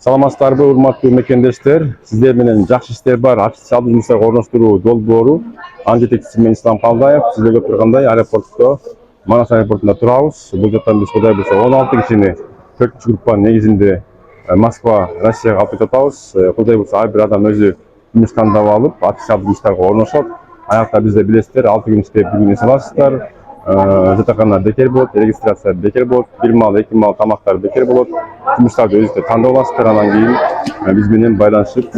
Саламатсыздарбы, урматтуу мекендештер. Сиздер менен жакшы иштер бар официалдуу жумуштарга орноштуруу долбоору ан жетекчиси мен Ислам Калдаев. Сиздерге тургандай аэропортто, Манас аэропортунда турабыз. Бул жактан биз Кудай буйрса 16 кишини 4 группанын негизинде Москва, Россияга алып кетип атабыз. Кудай буйрса ар бир адам өзү жумуш тандап алып, официалдуу жумуштарга орношот. Аякта бизде билесиздер, 6 күн иштеп 1 күн эс аласыздар. Жатакана бекер болот, регистрация бекер болот, бир мал, эки мал тамактар бекер болот. Жумуштарды өзүңүздөр тандап аласыздар, анан кийин биз менен байланышып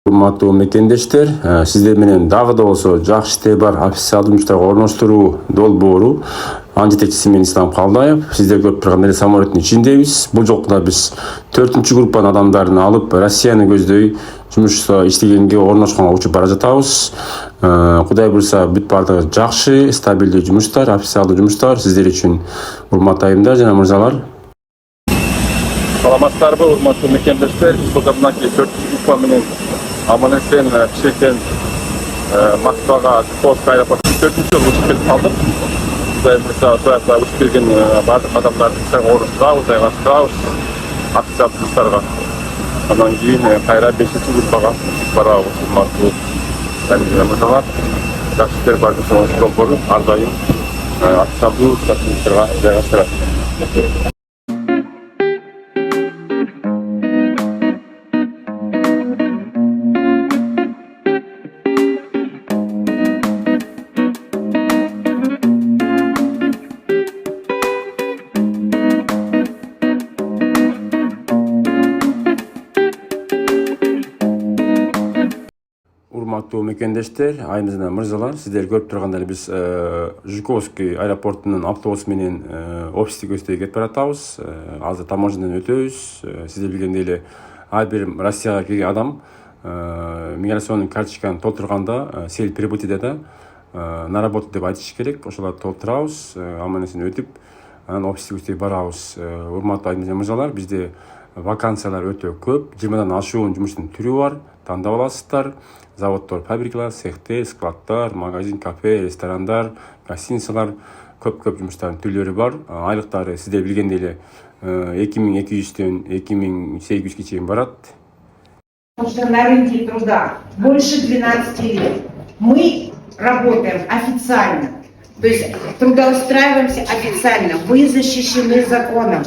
урматтуу мекендештер, сиздер менен дагы да болсо жакшы иштер бар официалдуу жумуштарга орноштуруу долбоору ан жетекчиси мен Ислам Калдаев. Сиздер көрүп тургандай самолеттин ичиндебиз. Бул жолкуда биз 4-группанын адамдарын алып Россияны көздөй жумуш иштегенге орношконго учуп бара жатабыз. Кудай буйрса бүт баардыгы жакшы, стабилдүү жумуштар, официалдуу жумуштар сиздер үчүн, урматтуу айымдар жана мырзалар. Саламатсыздарбы, урматтуу мекендештер. Бул жактагы 4-группа менен аман-эсен Бишкектен Москвага Жуковский аэропортуна 4-жолу учуп кетип калдык. Кудай буйрса ошол учуп келген баардык адамдарды иштерге орноштурабыз, жайгаштырабыз официалдуу жумуштарга. Андан кийин кайра 5-группага барабыз, урматтуу айымдар жана мырзалар. Жакшы иштер бар десеңиз долбоору ар дайым официалдуу жумуштарга жайгаштырат. Урматтуу мекендештер, айым жана мырзалар, сиздер көрүп тургандай биз Жуковский аэропортунун автобус менен офистик көздөй кетип баратабыз. Азыр таможнядан өтөбүз. Сиздер билгендей эле ар бир Россияга келген адам миграционный карточканы толтурганда сел прибытиеде да на работу деп айтыш керек. Ошолорду толтурабыз, аман-эсен өтүп, анан офистик көздөй барабыз. Урматтуу айым жана мырзалар, бизде вакансиялар өтө көп. 20дан ашуун жумуштун түрү бар. Тандап аласыздар. Заводдор, фабрикалар, цехтер, складдар, магазин, кафе, ресторандар, гостиницалар, көп жумуштардын түрлөрү бар. Айлыктары сиздер билгендей эле 2200-төн 2800-ге чейин барат. На рынке труда больше 12 лет. Мы работаем официально, то есть трудоустраиваемся официально. Вы защищены законом.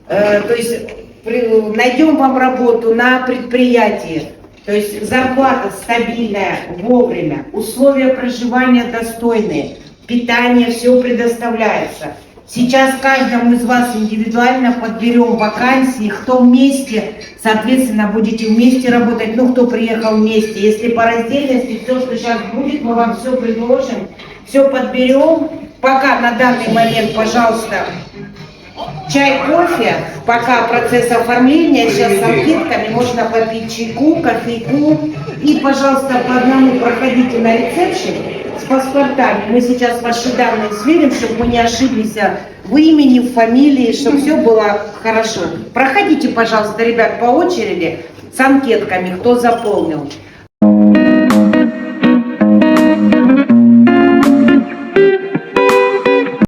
То есть найдем вам работу на предприятии. То есть зарплата стабильная, вовремя, условия проживания достойные, питание, все предоставляется. Сейчас каждому из вас индивидуально подберем вакансии, кто вместе, соответственно, будете вместе работать, ну, кто приехал вместе. Если по раздельности, все, что сейчас будет, мы вам все предложим, все подберем. Пока на данный момент, пожалуйста, чай, кофе, пока процесс оформления, сейчас с анкетками можно попить чайку, кофейку. И, пожалуйста, по одному проходите на ресепшн с паспортами. Мы сейчас ваши данные сверим, чтобы мы не ошиблись в имени, в фамилии, чтобы все было хорошо. Проходите, пожалуйста, ребят, по очереди с анкетками, кто заполнил.